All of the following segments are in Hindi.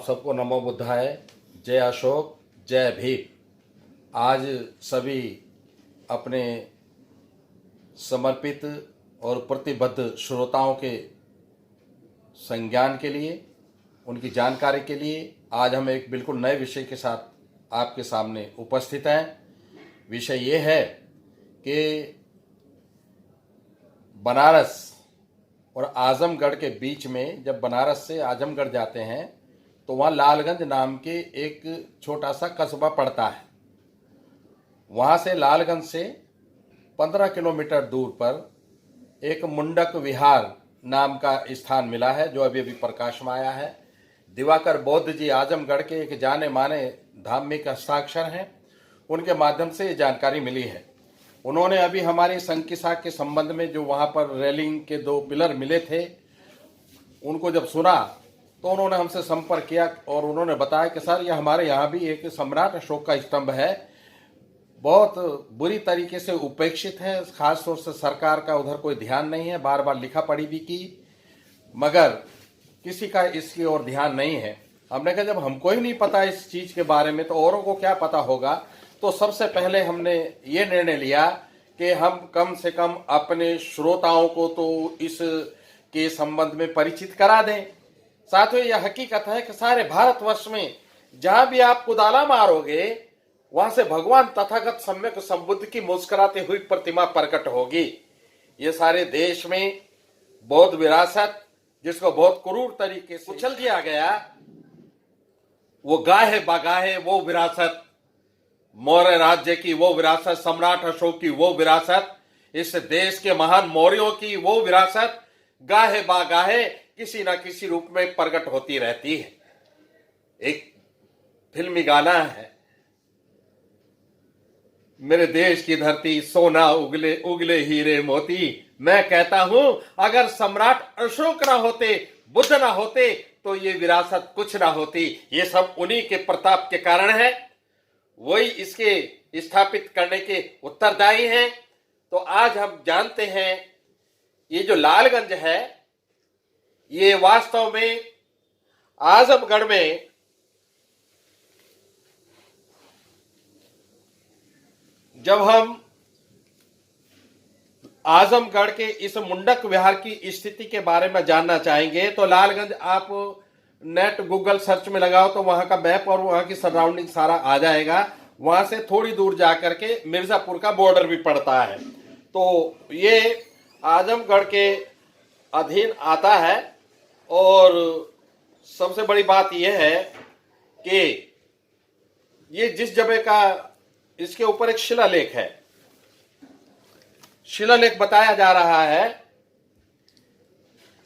सबको नमो बुद्धाय, जय अशोक, जय भीम। आज सभी अपने समर्पित और प्रतिबद्ध श्रोताओं के संज्ञान के लिए, उनकी जानकारी के लिए आज हम एक बिल्कुल नए विषय के साथ आपके सामने उपस्थित हैं। विषय ये है कि बनारस और आजमगढ़ के बीच में जब बनारस से आजमगढ़ जाते हैं तो वहाँ लालगंज नाम के एक छोटा सा कस्बा पड़ता है। वहाँ से लालगंज से 15 किलोमीटर दूर पर एक मुंडक विहार नाम का स्थान मिला है, जो अभी अभी प्रकाश में आया है। दिवाकर बौद्ध जी आजमगढ़ के एक जाने माने धार्मिक हस्ताक्षर हैं, उनके माध्यम से ये जानकारी मिली है। उन्होंने अभी हमारे संकिसा के संबंध में जो वहाँ पर रेलिंग के 2 पिलर मिले थे, उनको जब सुना तो उन्होंने हमसे संपर्क किया और उन्होंने बताया कि सर, ये हमारे यहाँ भी एक सम्राट अशोक का स्तंभ है, बहुत बुरी तरीके से उपेक्षित है, खास तौर से सरकार का उधर कोई ध्यान नहीं है। बार बार लिखा पढ़ी भी की, मगर किसी का इसकी ओर ध्यान नहीं है। हमने कहा जब हमको ही नहीं पता इस चीज के बारे में तो औरों को क्या पता होगा। तो सबसे पहले हमने ये निर्णय लिया कि हम कम से कम अपने श्रोताओं को तो इस के संबंध में परिचित करा दें। साथियों, यह हकीकत है कि सारे भारतवर्ष में जहां भी आप कुदाला मारोगे वहां से भगवान तथागत सम्यक संबुद्ध की मुस्कुराती हुई प्रतिमा प्रकट होगी। ये सारे देश में बौद्ध विरासत, जिसको बहुत क्रूर तरीके से कुचल दिया गया, वो गाहे बागाहे वो विरासत, मौर्य राज्य की वो विरासत, सम्राट अशोक की वो विरासत, इस देश के महान मौर्यों की वो विरासत गाहे बागाहे किसी ना किसी रूप में प्रकट होती रहती है। एक फिल्मी गाना है, मेरे देश की धरती सोना उगले उगले हीरे मोती। मैं कहता हूं अगर सम्राट अशोक ना होते, बुद्ध ना होते, तो ये विरासत कुछ ना होती। ये सब उन्हीं के प्रताप के कारण है, वही इसके स्थापित करने के उत्तरदायी हैं। तो आज हम जानते हैं ये जो लालगंज है, ये वास्तव में आजमगढ़ में जब हम आजमगढ़ के इस मुंडक विहार की स्थिति के बारे में जानना चाहेंगे तो लालगंज आप नेट गूगल सर्च में लगाओ तो वहां का मैप और वहां की सराउंडिंग सारा आ जाएगा। वहां से थोड़ी दूर जाकर के मिर्जापुर का बॉर्डर भी पड़ता है, तो ये आजमगढ़ के अधीन आता है। और सबसे बड़ी बात यह है कि ये जिस जगह का, इसके ऊपर एक शिलालेख है। शिलालेख बताया जा रहा है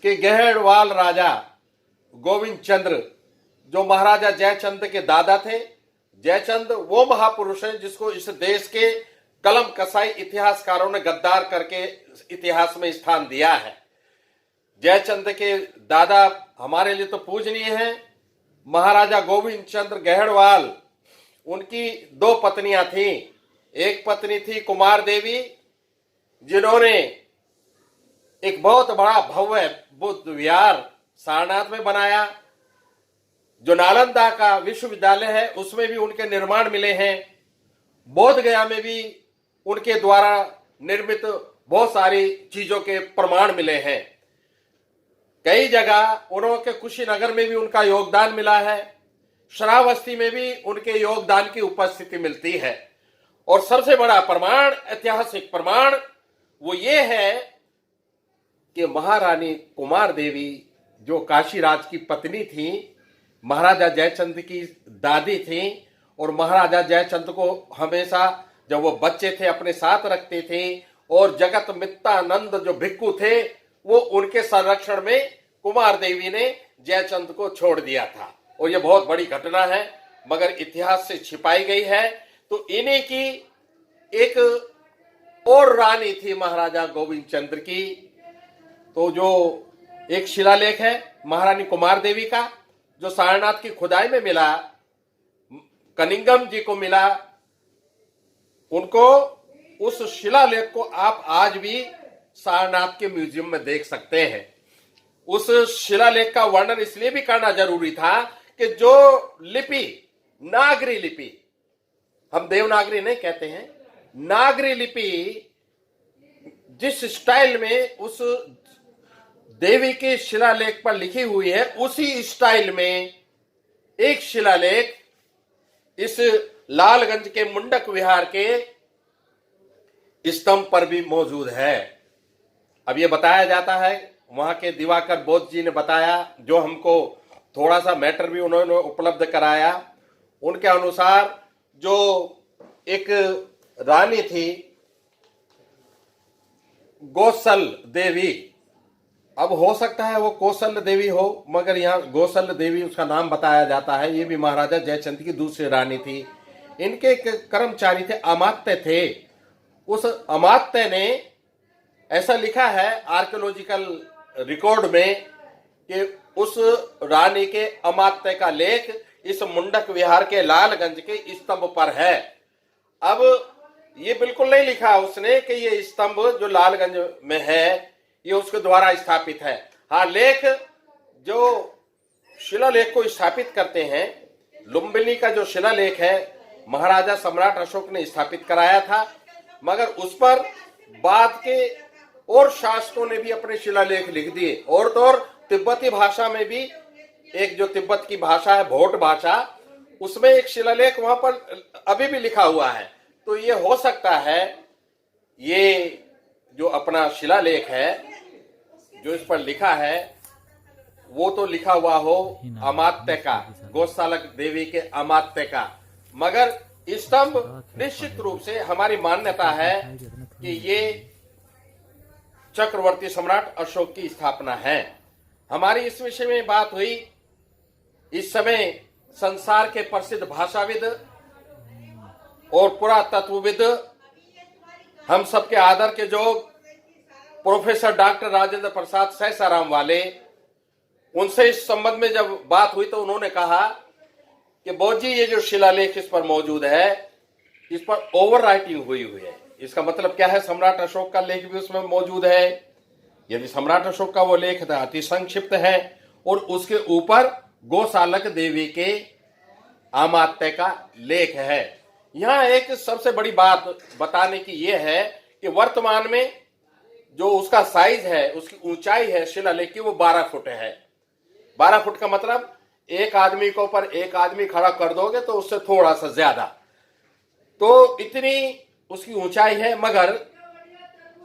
कि गहड़वाल राजा गोविंद चंद्र, जो महाराजा जयचंद के दादा थे, जयचंद वो महापुरुष है जिसको इस देश के कलम कसाई इतिहासकारों ने गद्दार करके इतिहास में स्थान दिया है। जयचंद के दादा हमारे लिए तो पूजनीय हैं, महाराजा गोविंद चंद्र गहड़वाल। उनकी 2 पत्नियां थीं। एक पत्नी थी कुमार देवी, जिन्होंने एक बहुत बड़ा भव्य बुद्ध विहार सारनाथ में बनाया। जो नालंदा का विश्वविद्यालय है उसमें भी उनके निर्माण मिले हैं। बोध गया में भी उनके द्वारा निर्मित बहुत सारी चीजों के प्रमाण मिले हैं। कई जगह उन्होंने कुशीनगर में भी उनका योगदान मिला है। श्रावस्ती में भी उनके योगदान की उपस्थिति मिलती है। और सबसे बड़ा प्रमाण, ऐतिहासिक प्रमाण, वो ये है कि महारानी कुमार देवी, जो काशीराज की पत्नी थी, महाराजा जयचंद की दादी थी, और महाराजा जयचंद को हमेशा जब वो बच्चे थे अपने साथ रखते थे, और जगत मित्तानंद जो भिक्खु थे वो उनके संरक्षण में कुमार देवी ने जयचंद को छोड़ दिया था। और ये बहुत बड़ी घटना है, मगर इतिहास से छिपाई गई है। तो इन्हीं की एक और रानी थी महाराजा गोविंद चंद्र की। तो जो एक शिलालेख है महारानी कुमार देवी का, जो सारनाथ की खुदाई में मिला, कनिंगम जी को मिला, उनको उस शिलालेख को आप आज भी सारनाथ के म्यूजियम में देख सकते हैं। उस शिलालेख का वर्णन इसलिए भी करना जरूरी था कि जो लिपि, नागरी लिपि, हम देवनागरी नहीं कहते हैं, नागरी लिपि जिस स्टाइल में उस देवी के शिलालेख पर लिखी हुई है, उसी स्टाइल में एक शिलालेख इस लालगंज के मुंडक विहार के स्तंभ पर भी मौजूद है। अब ये बताया जाता है, वहां के दिवाकर बोध जी ने बताया, जो हमको थोड़ा सा मैटर भी उन्होंने उपलब्ध कराया। उनके अनुसार जो एक रानी थी गोसल देवी, अब हो सकता है वो कौशल देवी हो, मगर यहाँ गोसल देवी उसका नाम बताया जाता है। ये भी महाराजा जयचंद की दूसरी रानी थी। इनके एक कर्मचारी थे, अमात्य थे। उस अमात्य ने ऐसा लिखा है आर्कियोलॉजिकल रिकॉर्ड में कि उस रानी के अमात्य का लेख इस मुंडक विहार के लालगंज के स्तंभ पर है। अब ये बिल्कुल नहीं लिखा उसने कि ये स्तंभ जो लालगंज में है ये उसके द्वारा स्थापित है। हाँ, लेख जो शिलालेख को स्थापित करते हैं, लुम्बिनी का जो शिलालेख है महाराजा सम्राट अशोक ने स्थापित कराया था, मगर उस पर बाद के और शासकों ने भी अपने शिलालेख लिख दिए। और तो और तिब्बती भाषा में भी, एक जो तिब्बत की भाषा है भोट भाषा, उसमें एक शिलालेख वहां पर अभी भी लिखा हुआ है। तो ये हो सकता है ये जो अपना शिलालेख है जो इस पर लिखा है वो तो लिखा हुआ हो अमात्य का, गोसालक देवी के अमात्य का, मगर स्तंभ निश्चित रूप से हमारी मान्यता है कि ये चक्रवर्ती सम्राट अशोक की स्थापना है। हमारी इस विषय में बात हुई। इस समय संसार के प्रसिद्ध भाषाविद और पुरातत्वविद, हम सबके आदर के जो प्रोफेसर डॉक्टर राजेंद्र प्रसाद सहसाराम वाले, उनसे इस संबंध में जब बात हुई तो उन्होंने कहा कि बोध जी ये जो शिलालेख इस पर मौजूद है, इस पर ओवर राइटिंग हुई है। इसका मतलब क्या है? सम्राट अशोक का लेख भी उसमें मौजूद है। यदि सम्राट अशोक का वो लेख था अति संक्षिप्त है और उसके ऊपर गोसालक देवी के अमात्य का लेख है। यहाँ एक सबसे बड़ी बात बताने की यह है कि वर्तमान में जो उसका साइज है, उसकी ऊंचाई है शिलालेख की, वो 12 फुट है। 12 फुट का मतलब एक आदमी के ऊपर एक आदमी खड़ा कर दोगे तो उससे थोड़ा सा ज्यादा, तो इतनी उसकी ऊंचाई है। मगर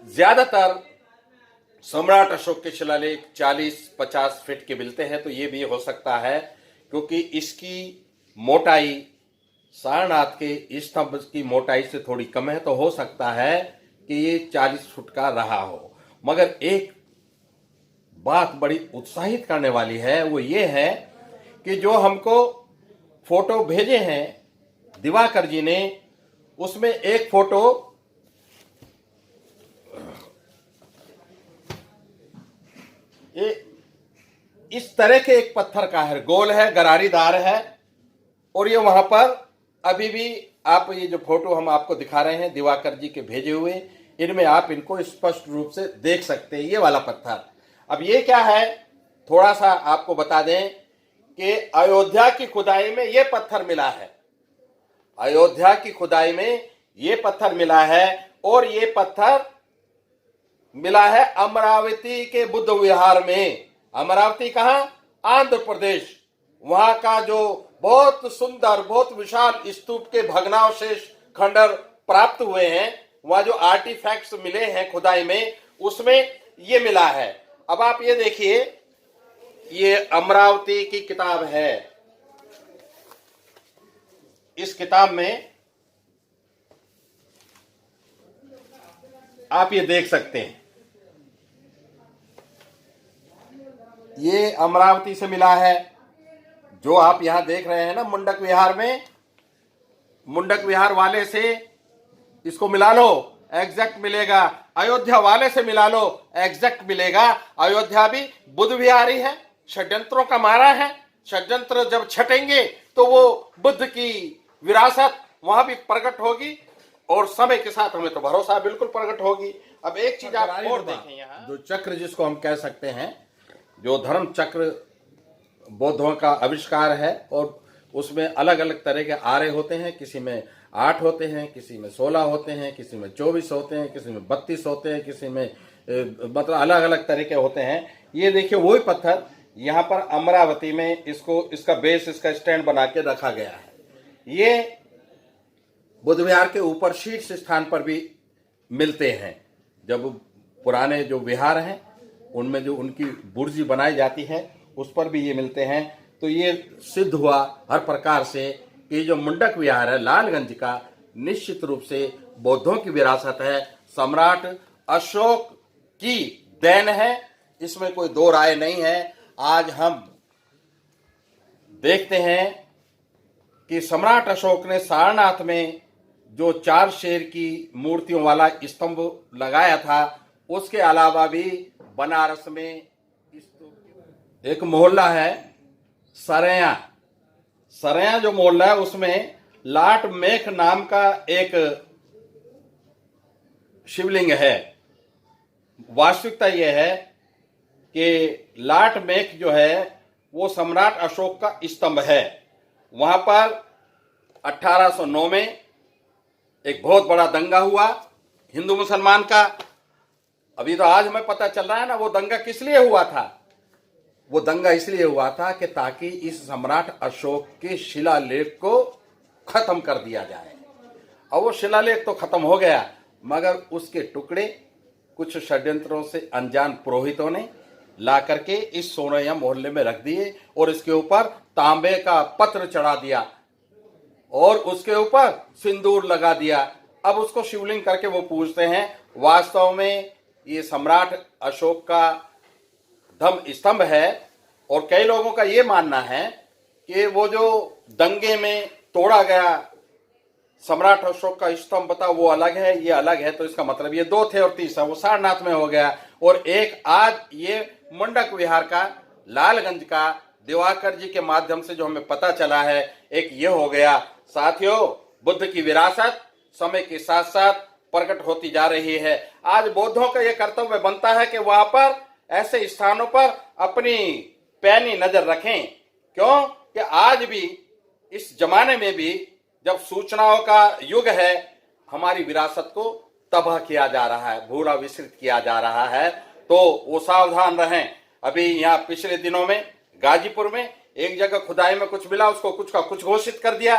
ज्यादातर सम्राट अशोक के शिलालेख 40-50 फीट के मिलते हैं। तो ये भी हो सकता है क्योंकि इसकी मोटाई सारनाथ के स्तंभ की मोटाई से थोड़ी कम है, तो हो सकता है कि ये 40 फुट का रहा हो। मगर एक बात बड़ी उत्साहित करने वाली है, वो ये है कि जो हमको फोटो भेजे हैं दिवाकर जी ने, उसमें एक फोटो ये इस तरह के एक पत्थर का है, गोल है, गरारीदार है, और ये वहां पर अभी भी आप ये जो फोटो हम आपको दिखा रहे हैं दिवाकर जी के भेजे हुए, इनमें आप इनको स्पष्ट रूप से देख सकते हैं, ये वाला पत्थर। अब ये क्या है, थोड़ा सा आपको बता दें कि अयोध्या की खुदाई में ये पत्थर मिला है। अयोध्या की खुदाई में ये पत्थर मिला है, और ये पत्थर मिला है अमरावती के बुद्ध विहार में। अमरावती कहां? आंध्र प्रदेश। वहां का जो बहुत सुंदर, बहुत विशाल स्तूप के भग्नावशेष खंडर प्राप्त हुए हैं, वहां जो आर्टिफैक्ट्स मिले हैं खुदाई में, उसमें ये मिला है। अब आप ये देखिए, ये अमरावती की किताब है। इस किताब में आप ये देख सकते हैं, ये अमरावती से मिला है। जो आप यहां देख रहे हैं ना मुंडक विहार में, मुंडक विहार वाले से इसको मिला लो, एग्जैक्ट मिलेगा। अयोध्या वाले से मिला लो, एग्जैक्ट मिलेगा। अयोध्या भी बुद्ध विहारी है, षड्यंत्रों का मारा है। षड्यंत्र जब छटेंगे तो वो बुद्ध की विरासत वहां भी प्रकट होगी, और समय के साथ हमें तो भरोसा बिल्कुल प्रकट होगी। अब एक चीज आप और देखें, यहाँ जो चक्र जिसको हम कह सकते हैं, जो धर्म चक्र बौद्धों का आविष्कार है और उसमें अलग अलग तरह के आरे होते हैं। किसी में 8 होते हैं, किसी में 16 होते हैं, किसी में 24 होते हैं, किसी में 32 होते हैं, किसी में मतलब अलग अलग तरह के होते हैं। ये देखिए वही पत्थर यहाँ पर अमरावती में इसका बेस, इसका स्टैंड बना के रखा गया है। ये बुद्ध विहार के ऊपर शीर्ष स्थान पर भी मिलते हैं। जब पुराने जो विहार हैं उनमें जो उनकी बुर्जी बनाई जाती है उस पर भी ये मिलते हैं। तो ये सिद्ध हुआ हर प्रकार से कि जो मुंडक विहार है लालगंज का, निश्चित रूप से बौद्धों की विरासत है, सम्राट अशोक की देन है, इसमें कोई दो राय नहीं है। आज हम देखते हैं कि सम्राट अशोक ने सारनाथ में जो 4 शेर की मूर्तियों वाला स्तंभ लगाया था, उसके अलावा भी बनारस में एक मोहल्ला है सरैया। सरैया जो मोहल्ला है उसमें लाट मेख नाम का एक शिवलिंग है। वास्तविकता यह है कि लाट मेख जो है वो सम्राट अशोक का स्तंभ है। वहां पर 1809 में एक बहुत बड़ा दंगा हुआ हिंदू मुसलमान का। अभी तो आज हमें पता चल रहा है ना वो दंगा किस लिए हुआ था। वो दंगा इसलिए हुआ था कि ताकि इस सम्राट अशोक के शिलालेख को खत्म कर दिया जाए। और वो शिलालेख तो खत्म हो गया, मगर उसके टुकड़े कुछ षड्यंत्रों से अनजान पुरोहितों ने ला करके इस सोनैया मोहल्ले में रख दिए और इसके ऊपर तांबे का पत्र चढ़ा दिया और उसके ऊपर सिंदूर लगा दिया। अब उसको शिवलिंग करके वो पूजते हैं। वास्तव में ये सम्राट अशोक का धम्म स्तंभ है। और कई लोगों का ये मानना है कि वो जो दंगे में तोड़ा गया सम्राट अशोक का स्तंभ था वो अलग है, ये अलग है। तो इसका मतलब ये 2 थे और तीसरा वो सारनाथ में हो गया। और एक आज ये मुंडक विहार का लालगंज का दिवाकर जी के माध्यम से जो हमें पता चला है, एक ये हो गया। साथियों, बुद्ध की विरासत समय के साथ साथ प्रकट होती जा रही है। आज बौद्धों का यह कर्तव्य बनता है कि वहां पर ऐसे स्थानों पर अपनी पैनी नजर रखें। क्यों कि आज भी इस जमाने में भी जब सूचनाओं का युग है, हमारी विरासत को तबाह किया जा रहा है, भूला विस्मृत किया जा रहा है। तो वो सावधान रहें। अभी यहाँ पिछले दिनों में गाजीपुर में एक जगह खुदाई में कुछ मिला, उसको कुछ का कुछ घोषित कर दिया।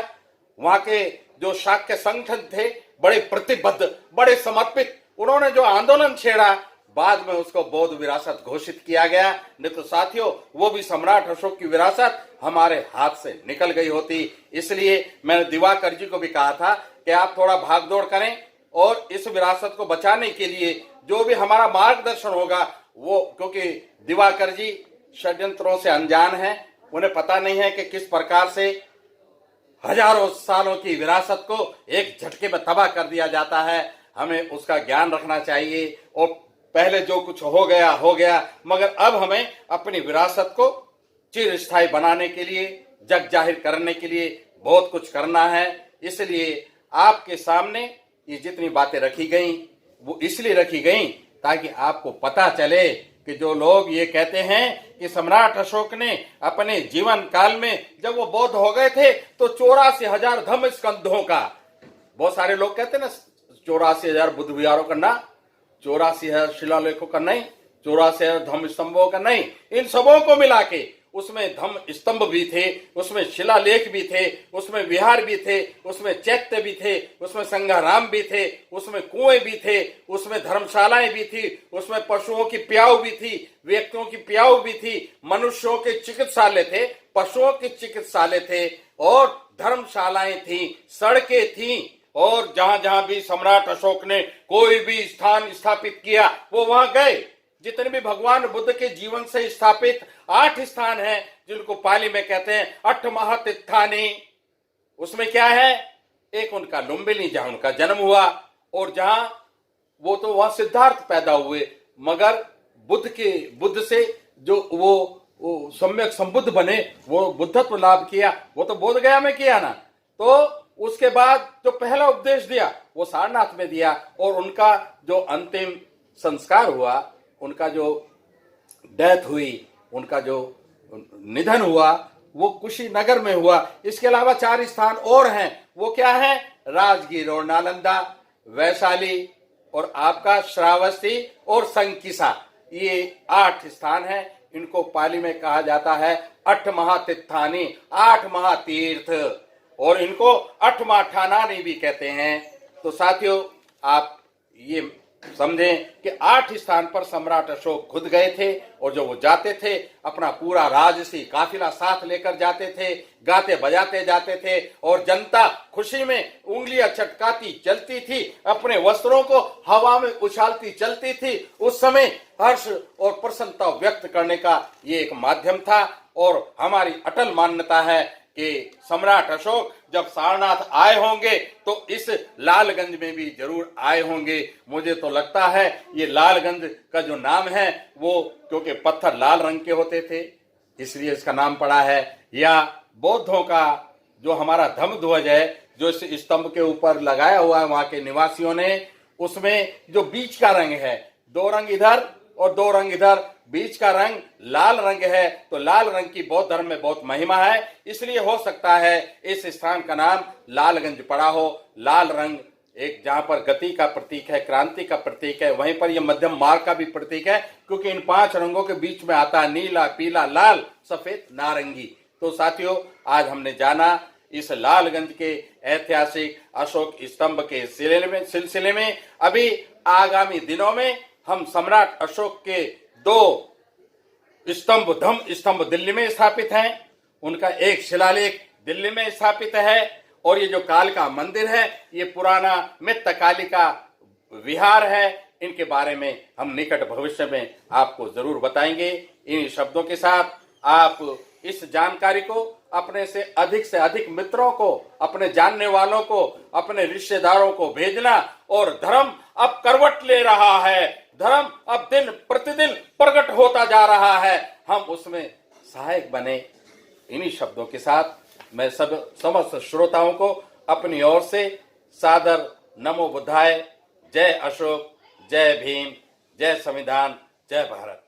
वहां के जो शाक्य संगठन थे, बड़े प्रतिबद्ध, बड़े समर्पित, उन्होंने जो आंदोलन छेड़ा, बाद में उसको बौद्ध विरासत घोषित किया गया। नहीं तो साथियों वो भी सम्राट अशोक की विरासत हमारे हाथ से निकल गई होती। इसलिए मैंने दिवाकर जी को भी कहा था कि आप थोड़ा भागदौड़ करें और इस विरासत को बचाने के लिए जो भी हमारा मार्गदर्शन होगा वो, क्योंकि दिवाकर जी षड्यंत्रों से अनजान हैं, उन्हें पता नहीं है कि किस प्रकार से हजारों सालों की विरासत को एक झटके में तबाह कर दिया जाता है। हमें उसका ज्ञान रखना चाहिए। और पहले जो कुछ हो गया, मगर अब हमें अपनी विरासत को चिरस्थायी बनाने के लिए, जग जाहिर करने के लिए बहुत कुछ करना है। इसलिए आपके सामने ये जितनी बातें रखी गई वो इसलिए रखी गई ताकि आपको पता चले कि जो लोग ये कहते हैं कि सम्राट अशोक ने अपने जीवन काल में जब वो बौद्ध हो गए थे तो 84,000 धम्म स्कंधों का, बहुत सारे लोग कहते हैं ना 84,000 बुद्ध विहारों का ना, 84,000 शिलालेखों का नहीं, 84,000 धम्म स्तंभों का नहीं, इन सबों को मिला के उसमें धम्म स्तंभ भी थे, उसमें शिलालेख भी थे, उसमें विहार भी थे, उसमें चैत्य भी थे, उसमें संघाराम भी थे, उसमें कुएं भी थे, उसमें धर्मशालाएं भी थी, उसमें पशुओं की प्याऊ भी थी, व्यक्तियों की प्याऊ भी थी, मनुष्यों के चिकित्सालय थे, पशुओं के चिकित्सालय थे और धर्मशालाएं थी, सड़कें थी। और जहां जहां भी सम्राट अशोक ने कोई भी स्थान स्थापित किया वो वहां गए। जितने भी भगवान बुद्ध के जीवन से स्थापित 8 स्थान हैं, जिनको पाली में कहते हैं 8 महतीर्थानि, उसमें क्या है, एक उनका लुम्बिनी जहां उनका जन्म हुआ और जहां वो तो वहां सिद्धार्थ पैदा हुए, मगर बुद्ध से जो वो सम्यक संबुद्ध बने, वो बुद्धत्व लाभ किया, वो तो बोध गया में किया ना। तो उसके बाद जो पहला उपदेश दिया वो सारनाथ में दिया और उनका जो अंतिम संस्कार हुआ, उनका जो डेथ हुई, उनका जो निधन हुआ वो कुशीनगर में हुआ। इसके अलावा 4 स्थान और हैं, वो क्या है? राजगीर और नालंदा, वैशाली और आपका श्रावस्ती और संकिसा, ये 8 स्थान हैं। इनको पाली में कहा जाता है 8 महातीर्थानी, 8 महातीर्थ, और इनको 8 ठानानी भी कहते हैं। तो साथियों, आप ये समझें कि 8 स्थान पर सम्राट अशोक खुद गए थे, और जो वो जाते थे अपना पूरा राजसी काफिला साथ लेकर जाते थे, गाते बजाते जाते थे, और जनता खुशी में उंगलियां चटकाती चलती थी, अपने वस्त्रों को हवा में उछालती चलती थी। उस समय हर्ष और प्रसन्नता व्यक्त करने का ये एक माध्यम था। और हमारी अटल मान्यता है कि सम्राट अशोक जब सारनाथ आए होंगे तो इस लालगंज में भी जरूर आए होंगे। मुझे तो लगता है ये लालगंज का जो नाम है वो क्योंकि पत्थर लाल रंग के होते थे इसलिए इसका नाम पड़ा है, या बौद्धों का जो हमारा धम्म ध्वज है जो इस स्तंभ के ऊपर लगाया हुआ है वहां के निवासियों ने, उसमें जो बीच का रंग है, 2 रंग इधर और 2 रंग इधर, बीच का रंग लाल रंग है। तो लाल रंग की बौद्ध धर्म में बहुत महिमा है, इसलिए हो सकता है इस स्थान का नाम लालगंज पड़ा हो। लाल रंग एक जहां पर गति का प्रतीक है, क्रांति का प्रतीक है, वहीं पर यह मध्यम मार्ग का भी प्रतीक है, क्योंकि इन 5 रंगों के बीच में आता है नीला, पीला, लाल, सफेद, नारंगी। तो साथियों, आज हमने जाना इस लालगंज के ऐतिहासिक अशोक स्तंभ के सिलसिले में। अभी आगामी दिनों में हम सम्राट अशोक के 2 स्तंभ, धम्म स्तंभ दिल्ली में स्थापित हैं, उनका एक शिलालेख दिल्ली में स्थापित है, और ये जो कालिका मंदिर है ये पुराना मृत्तकालिका विहार है। इनके बारे में हम निकट भविष्य में आपको जरूर बताएंगे। इन शब्दों के साथ आप इस जानकारी को अपने से अधिक मित्रों को, अपने जानने वालों को, अपने रिश्तेदारों को भेजना। और धर्म अब करवट ले रहा है, धर्म अब दिन प्रतिदिन प्रकट होता जा रहा है, हम उसमें सहायक बने। इन्हीं शब्दों के साथ मैं समस्त श्रोताओं को अपनी ओर से सादर नमो बुद्धाय। जय अशोक, जय भीम, जय संविधान, जय भारत।